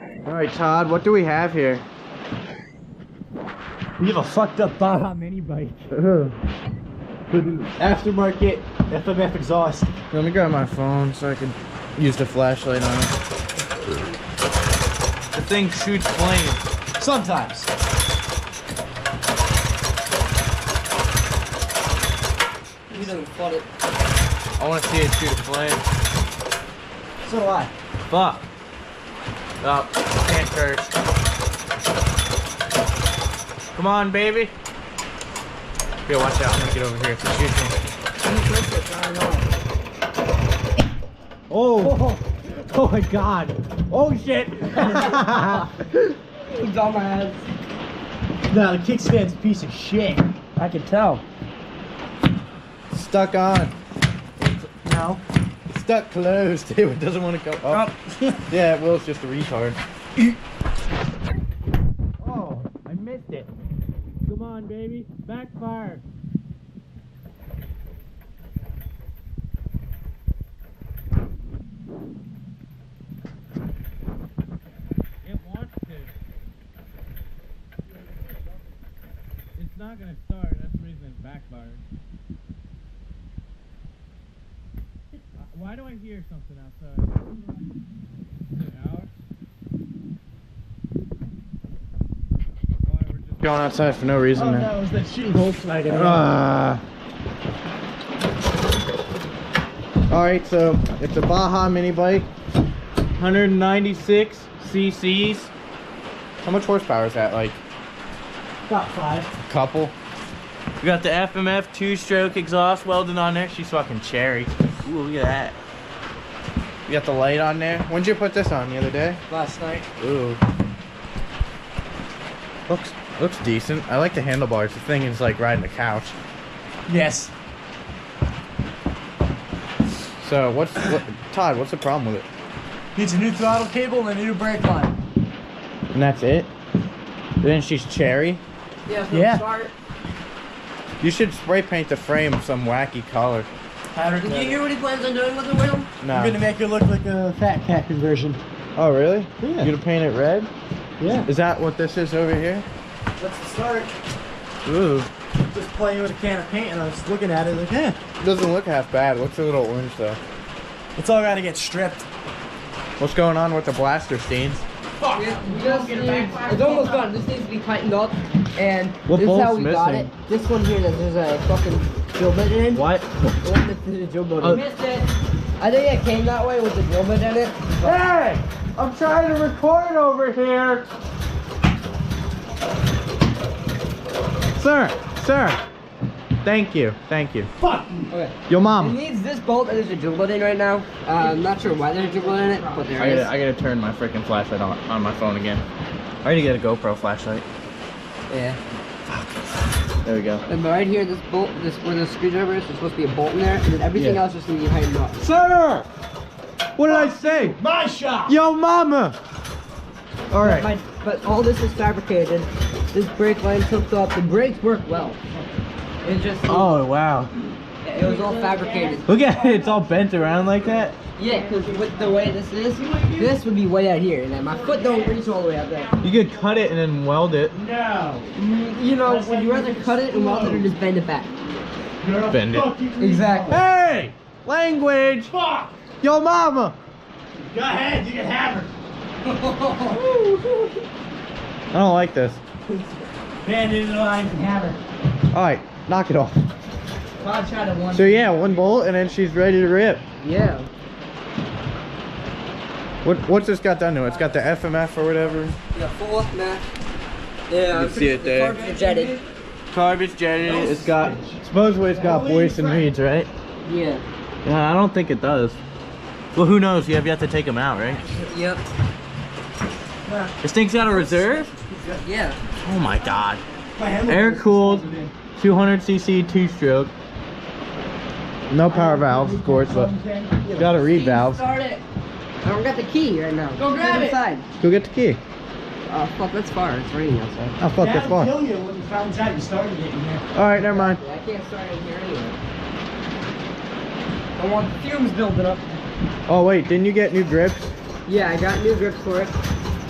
Alright, Todd, what do we have here? We have a fucked up Baja mini bike. Aftermarket FMF exhaust. Let me grab my phone so I can use the flashlight on it. The thing shoots flames. Sometimes. He doesn't flood it. I want to see it shoot a flame. So do I. Fuck. Oh, can't curse. Come on, baby. Here, watch out. I'm gonna get over here if it shoots me. Oh. Oh my god. Oh shit. It's on my head. No, the kickstand's a piece of shit. I can tell. Stuck on. No. Stuck closed. It doesn't want to go up. Yeah, Will's just a retard. Oh, I missed it. Come on, baby. Backfire. It wants to. It's not gonna start. That's the reason it's backfired. Why do I hear something outside? Is it Alex? Why, we're just going outside for no reason. Oh, Then. that was that shitty Volkswagen. Alright, so it's a Baja mini bike, 196 cc's. How much horsepower is that? Like About 5. a couple. We got the FMF 2-stroke exhaust welded on there. She's fucking cherry. Ooh, look at that. You got the light on there. When did you put this on? The other day? Last night. Ooh. Looks decent. I like the handlebars. The thing is like riding a couch. Yes. So Todd, what's the problem with it? Needs a new throttle cable and a new brake line. And that's it? Then she's cherry. Yeah. Yeah. Start. You should spray paint the frame some wacky color. Powder Did you coating. hear what he plans on doing with the wheel? No. I'm gonna make it look like a fat cat conversion. Oh really? Yeah. You gonna paint it red? Yeah. Is that what this is over here? That's the start. Ooh. Just playing with a can of paint and I was looking at it like, eh. Doesn't look half bad. Looks a little orange though. It's all gotta get stripped. What's going on with the blaster stains? It's almost done. This needs to be tightened up, and What this is how bolt's we got missing? it. This one here, that there's a fucking drill bit in. What? The one that's in the drill bit. Oh. Missed it. I think it came that way with the drill bit in it. Hey! I'm trying to record over here! Sir! Thank you. Fuck! Okay. Yo It mom. needs this bolt, and there's a drill bit in right now. I'm not sure why there's a drill bit in it, but there is. I gotta turn my freaking flashlight on my phone again. I need to get a GoPro flashlight. Yeah. There we go. And right here, this bolt, where the screwdriver is, there's supposed to be a bolt in there, and then everything Yeah. else just needs to be tightened up. Sir! What did I say? My shop! Yo mama! Alright. But all this is fabricated. This brake line's hooked up. The brakes work well. It just Oh wow. it was all fabricated. Look at it, it's all bent around like that. Yeah, because with the way this is, this would be way out here, and then my foot don't reach all the way out there. You could cut it and then weld it. No! You know, would you rather cut it and weld it or just bend it back? Bend it. Exactly. Hey! Language! Fuck! Yo mama! Go ahead, you can have her. I don't like this. Band in the line, you can have her. Alright, knock it off. Todd tried it once. So yeah, one bolt and then she's ready to rip. Yeah. What's this got done to it? It's got the FMF or whatever. You got full match. Yeah, You can see it there. The carbs are jetted. Garbage jetted. It's got, supposedly it's got Boyce and Reeds, right? Yeah. Yeah, I don't think it does. Well, who knows? You have yet to take them out, right? Yep. This thing's got a reserve? Yeah. Oh my god. Air cooled, 200cc 2-stroke. No power valves, of course, but it's got a reed valve. Start it. I don't got the key right now. Go grab it. Inside. Go get the key. Oh fuck, that's far. It's raining outside. Oh fuck, that's fine. kill you when you found out you started it in here. Alright, never mind. Yeah, I can't start in here anyway. I want the fumes building up. Oh wait, didn't you get new grips? Yeah, I got new grips for it.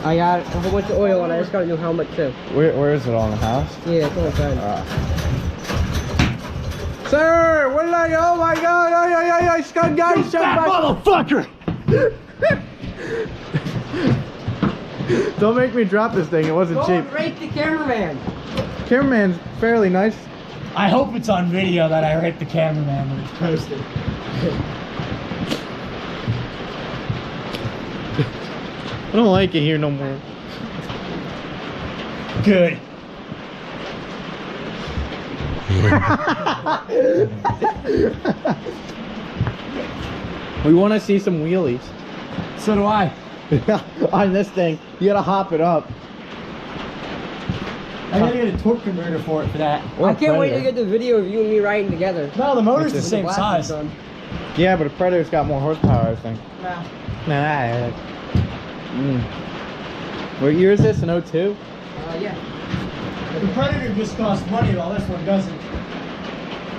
I got a whole bunch of oil and I just got a new helmet too. Where is it on the house? Yeah, it's all done. Sir, where did I go? Oh my god! I scum guys! Motherfucker! Don't make me drop this thing. It wasn't cheap. Don't rate the cameraman. Cameraman's fairly nice. I hope it's on video that I raped the cameraman when it's posted. I don't like it here no more. Good. We want to see some wheelies. So do I. On this thing, you gotta hop it up. I gotta get a torque converter for it for that. I can't wait to get the video of you and me riding together. No, the motor's the With same size. Yeah, but a Predator's got more horsepower, I think. Nah. Nah. What year is this? An 02? Yeah. The Predator just costs money while this one doesn't.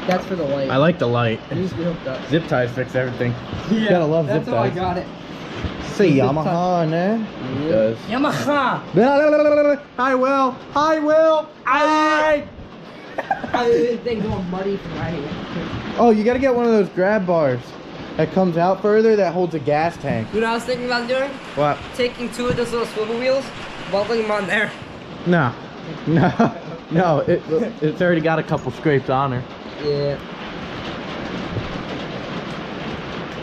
That's for the light. I like the light. It needs to be hooked up. Zip ties fix everything. Yeah, You gotta love That's zip how I ties. got it. Say Yamaha on there. It does. Yamaha! Hi, Will. Hi, Will. Hi. This thing's all muddy from riding it. Oh, you gotta get one of those grab bars that comes out further that holds a gas tank. You know what I was thinking about doing? What? Taking two of those little swivel wheels, welding them on there. No. No, it's already got a couple scrapes on her. Yeah.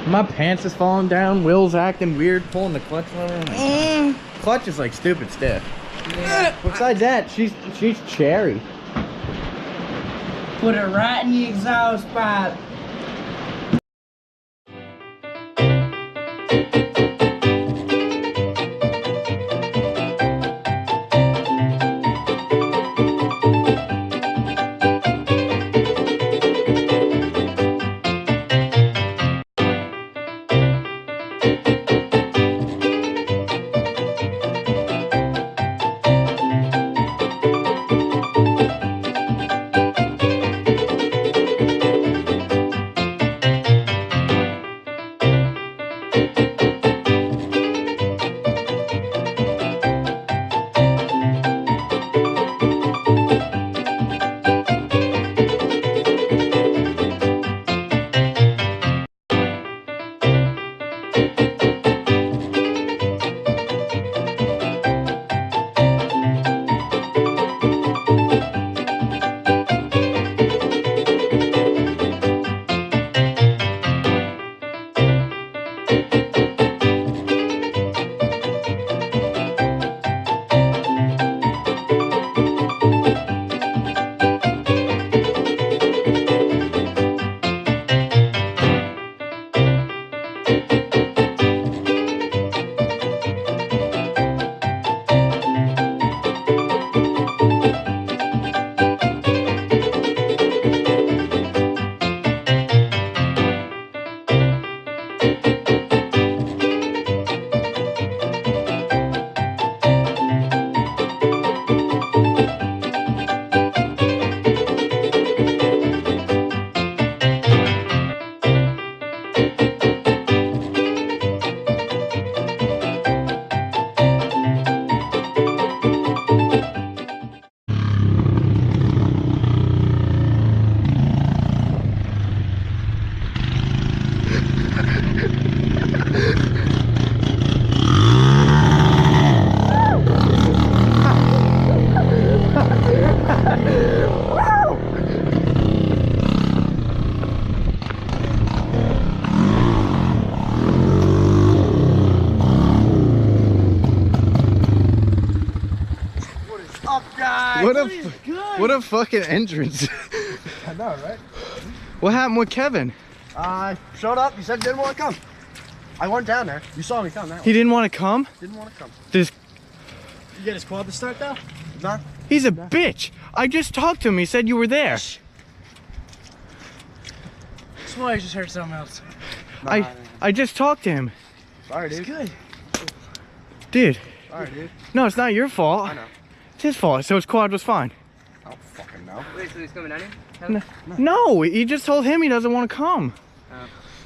My pants is falling down. Will's acting weird, pulling the clutch lever. Clutch is like stupid stiff. Yeah. Besides that, she's cherry. Put it right in the exhaust pipe. What a fucking entrance. I know, right? What happened with Kevin? Showed up. He said he didn't want to come. I went down there. You saw me come. He didn't want to come? Didn't want to come. This, You get his quad to start though? No. he's a bitch. I just talked to him. He said you were there. Swear I just heard something else. I just talked to him. Sorry, dude. It's good. Dude. Sorry, dude. No, it's not your fault. I know. It's his fault. So his quad was fine. I don't fucking know. Wait, so he's coming down here? No, he just told him he doesn't want to come.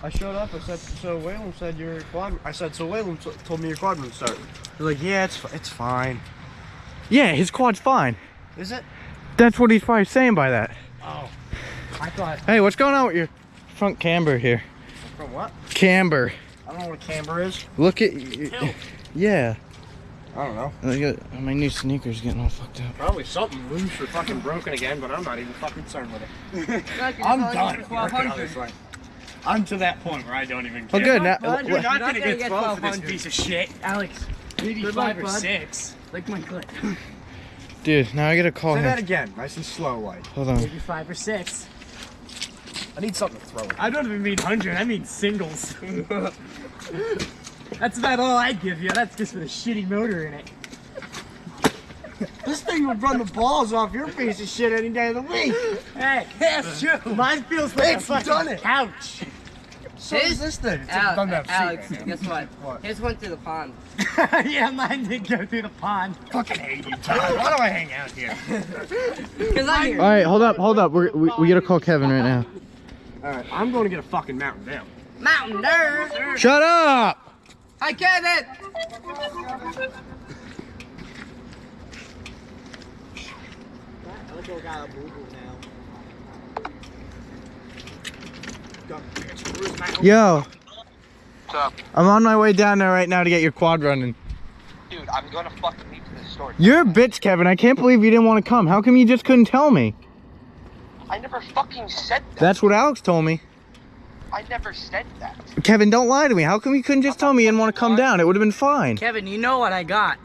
I showed up. I said, so Waylon said your quad. I said, so Waylon told me your quad would start. He's like, yeah, it's fine. Yeah, his quad's fine. Is it? That's what he's probably saying by that. Oh, I thought. Hey, what's going on with your front camber here? From what? Camber. I don't know what a camber is. Look at yeah. I don't know. My new sneakers getting all fucked up. Probably something loose or fucking broken again, but I'm not even fucking concerned with it. I'm done. I'm to that point where I don't even care. Oh, good. Now, You're not gonna gonna get get 12 for this 1200. piece of shit. Alex, Maybe good 5 luck, or bud. 6. like my clip. dude, now I gotta call Say him. that again, nice and slow, like. Hold on. Maybe 5 or 6. I need something to throw in. I don't even mean 100, I mean singles. That's about all I give you. That's just with a shitty motor in it. This thing would run the balls off your piece of shit any day of the week. Hey, that's true. Mine feels like It's a fucking done it. couch. So is this thing. It's done that Alex, seat right now. guess what? What? His went through the pond. Yeah, mine did go through the pond. Fucking hate you, Todd. Why do I hang out here? Cause I'm here. All right, hold up. We gotta call Kevin right now. Alright, I'm going to get a fucking Mountain Dew. Mountain Dew. Shut up! Hi, Kevin. Yo, What's up? I'm on my way down there right now to get your quad running. Dude, I'm gonna fucking leave to the store. You're a bitch, Kevin. I can't believe you didn't want to come. How come you just couldn't tell me? I never fucking said that. That's what Alex told me. I never said that. Kevin, don't lie to me. How come you couldn't just tell me you didn't want to come down? It would have been fine. Kevin, you know what I got.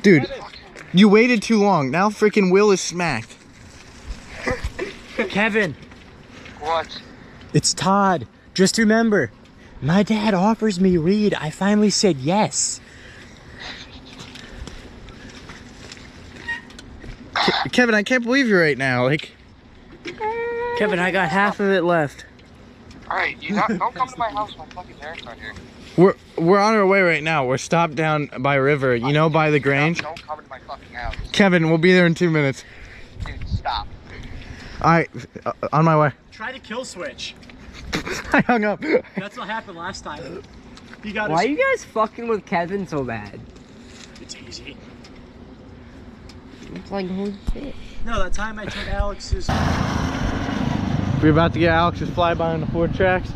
Dude, you waited too long. Now freaking Will is smacked. Kevin, What? it's Todd. Just remember, my dad offers me Reed. I finally said yes. Kevin, I can't believe you right now. Like, Kevin, I got half of it left. Alright, don't come to my house. My fucking parents aren't here. we're on our way right now. We're stopped down by river. You know, by the Grange. Don't come to my fucking house. Kevin, we'll be there in 2 minutes. Dude, stop. All right, on my way. Try the kill switch. I hung up. That's what happened last time. You got Why are you guys fucking with Kevin so bad? It's easy. It's like, holy shit. No, that time I took Alex's. We're about to get Alex's flyby on the Ford tracks.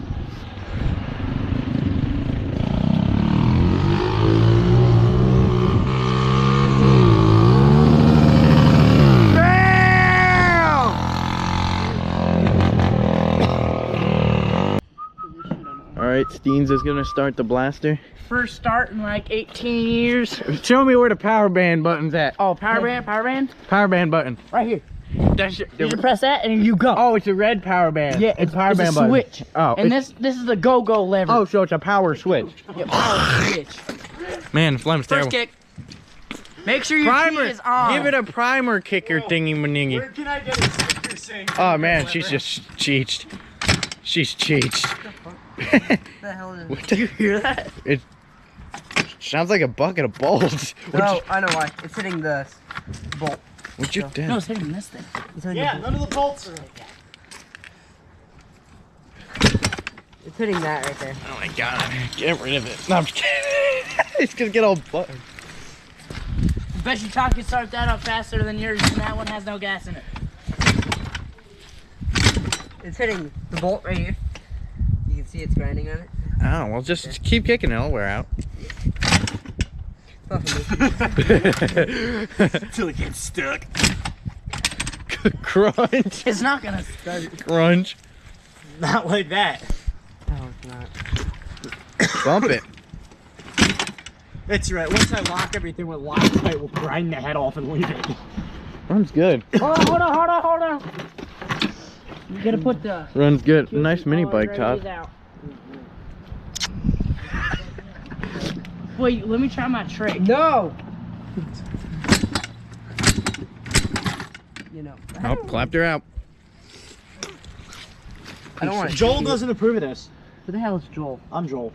All right, Steens is gonna start the blaster. First start in like 18 years. Show me where the power band button's at. Oh, power band, Power band button. right here. That's You just press that and you go. oh, it's a red power band. Yeah, it's power band a button. switch. Oh, and it's- this is the go lever. oh, so it's a power switch. Yeah, power switch. Man, Flem's terrible. First kick. Make sure your Primer. key is on. Give it a primer kicker thingy maningy. Where can I get a sticker saying? Oh man, she's just cheeched. She's cheeched. What the hell is What Do you the? hear that? It sounds like a bucket of bolts. No, I know why. It's hitting the bolt. What you doing? No, it's hitting this thing. It's hitting, Yeah, the, none of the bolts are like that. it's hitting that right there. Oh my god, get rid of it. No, I'm just kidding. It's gonna get all buttered. Bet you Todd can start that up faster than yours, and that one has no gas in it. It's hitting the bolt right here. You can see it's grinding on it. Oh, well, just keep kicking it. It'll wear out. Fucking me. Until it gets stuck. Crunch. It's not gonna start. Crunch. Not like that. No, it's not. Bump it. It's right. Once I lock everything with Loctite, we'll grind the head off and leave it. Runs good. Hold on. You gotta put the. Runs good. Nice mini bike, Todd. Out. Wait, let me try my trick. No! You know. Oh, clapped her out. I don't want to. Joel doesn't approve of this. Who the hell is Joel? I'm Joel.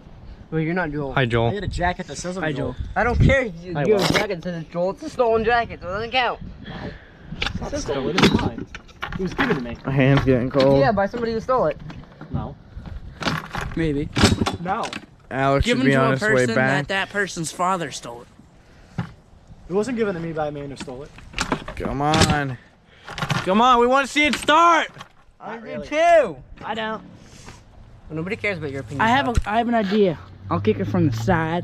Well, you're not Joel. Hi, I Joel. got a jacket that says I'm Joel. I don't care if you Hi, give Will. a jacket that says Joel. It's a stolen jacket, so it doesn't count. Not stolen, it's mine. It was given to me. My hand's getting cold. Yeah, by somebody who stole it. No. Maybe. No. Alex should Given be to on a his way person back. that person's father stole it. It wasn't given to me by a man who stole it. Come on. Come on, we want to see it start. I really. too. I don't. Nobody cares about your opinion. I have an idea. I'll kick it from the side,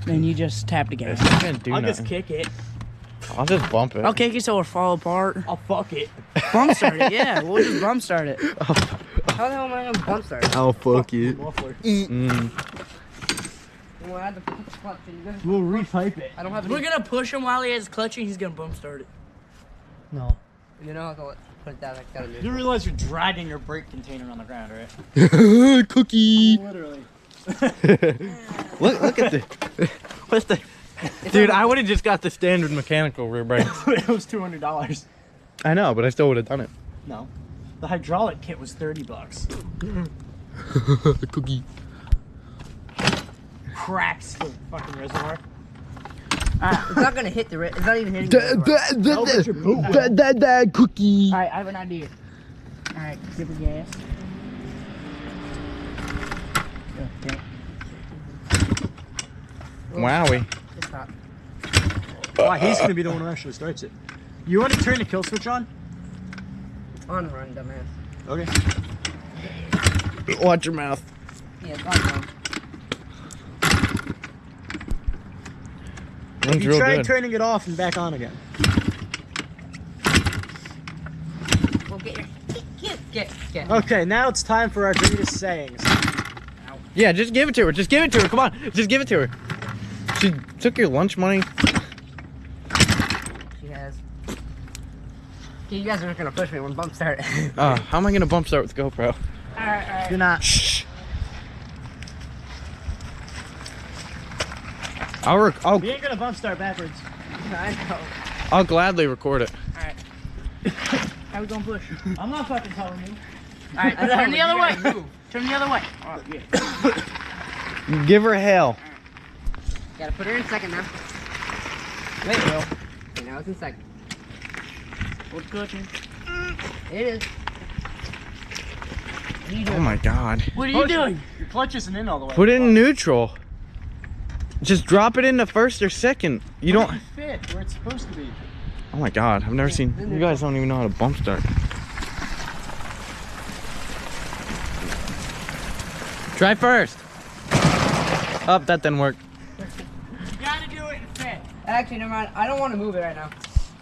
then you just tap the gas. It's not gonna do I'll nothing. just kick it. I'll just bump it. I'll kick it so it'll fall apart. I'll fuck it. Bump start it, yeah. We'll just bump start it. How the hell am I gonna bump start? I'll fuck it. Muffler. Well, I had to put the clutch in. You guys- We'll retype it. I don't have We're to. gonna push him while he has clutch and he's gonna bump start it. No. You know, I have to put it down. I gotta do. You realize you're dragging your brake container on the ground, right? Cookie. Literally. Look at the. What's the? Dude, I would have just got the standard mechanical rear brakes. It was $200. I know, but I still would have done it. No. The hydraulic kit was $30. Cookie. Cracks the fucking reservoir. It's not gonna hit the. It's not even hitting the. reservoir. Cookie. Alright, I have an idea. Alright, give the gas. Okay. Wowie. It's hot. Why, he's gonna be the one who actually starts it. You want to turn the kill switch on? It's on run, dumbass. Okay. Watch your mouth. Yeah, it's on run. Runs You real tried good. turning it off and back on again. Well, get. Okay, now it's time for our greatest sayings. Yeah, just give it to her. Just give it to her. Come on. Just give it to her. She took your lunch money. She has. Okay, you guys are just gonna push me when bump start. How am I gonna bump start with GoPro? Alright. You're not. Shh. We ain't gonna bump start backwards. I know. I'll gladly record it. How we gonna push? I'm not fucking telling you. Alright, I know, turn the you other way. gotta move. Turn the other way. Oh, yeah. Give her hell. Gotta put her in second now. Wait, Will. Okay, now it's in second. What's cooking? It is. What are you doing? Oh my god. What are you doing? Your clutch isn't in all the way. Put it in neutral. Just drop it into first or second. You don't. Fit where it's supposed to be. Oh my god, I've never seen. You guys don't even know how to bump start. Try first. Oh, that didn't work. You gotta do it in fit. Actually, never mind. I don't want to move it right now.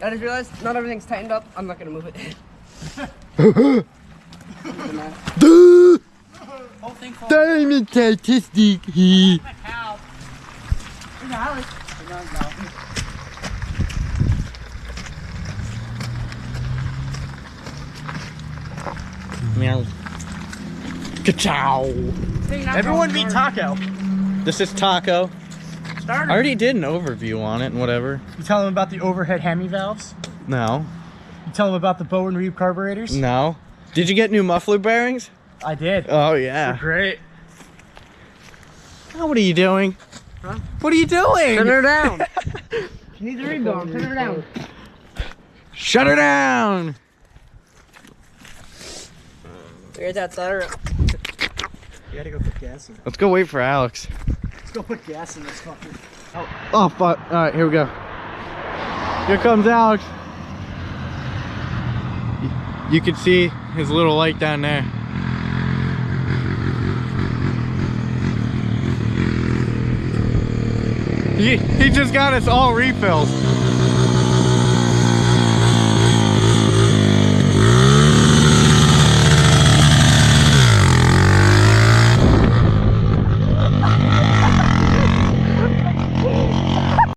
I just realized not everything's tightened up. I'm not gonna move it. Whole thing falls. Diamond statistic. My cow. There's Alex. Meow. Ka-chow. Everyone meet Taco. This is Taco. Start I already did an overview on it and whatever. You tell them about the overhead Hemi valves. No. You tell them about the Bow and Reeve carburetors. No. Did you get new muffler bearings? I did. Oh yeah. Great. Oh, what are you doing? Huh? What are you doing? Turn her down. She needs a rebound. Turn her down. Shut her down. Here's that starter. You gotta go put gas in it. Let's go wait for Alex. Let's go put gas in this fucker. Oh fuck. Alright, here we go. Here comes Alex. You can see his little light down there. He just got us all refills.